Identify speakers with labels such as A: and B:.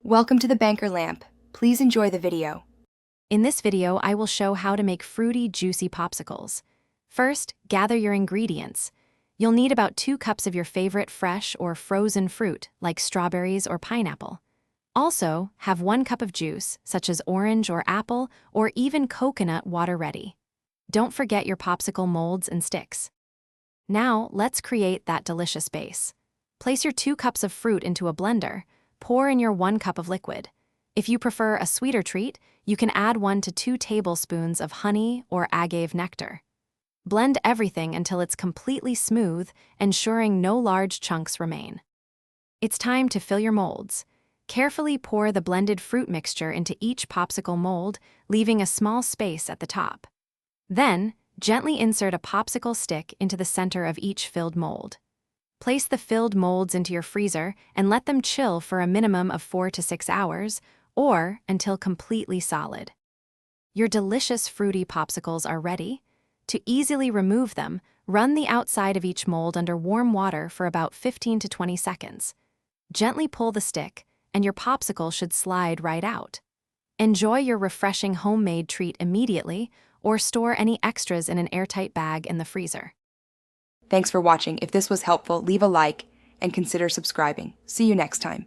A: Welcome to the Banker Lamp. Please enjoy the video.
B: In this video, I will show how to make fruity, juicy popsicles. First, gather your ingredients. You'll need about 2 cups of your favorite fresh or frozen fruit, like strawberries or pineapple. Also, have 1 cup of juice, such as orange or apple, or even coconut water ready. Don't forget your popsicle molds and sticks. Now, let's create that delicious base. Place your 2 cups of fruit into a blender. Pour in your 1 cup of liquid. If you prefer a sweeter treat, you can add 1 to 2 tablespoons of honey or agave nectar. Blend everything until it's completely smooth, ensuring no large chunks remain. It's time to fill your molds. Carefully pour the blended fruit mixture into each popsicle mold, leaving a small space at the top. Then, gently insert a popsicle stick into the center of each filled mold. Place the filled molds into your freezer and let them chill for a minimum of 4 to 6 hours, or until completely solid. Your delicious fruity popsicles are ready. To easily remove them, run the outside of each mold under warm water for about 15 to 20 seconds. Gently pull the stick, and your popsicle should slide right out. Enjoy your refreshing homemade treat immediately, or store any extras in an airtight bag in the freezer.
A: Thanks for watching. If this was helpful, leave a like and consider subscribing. See you next time.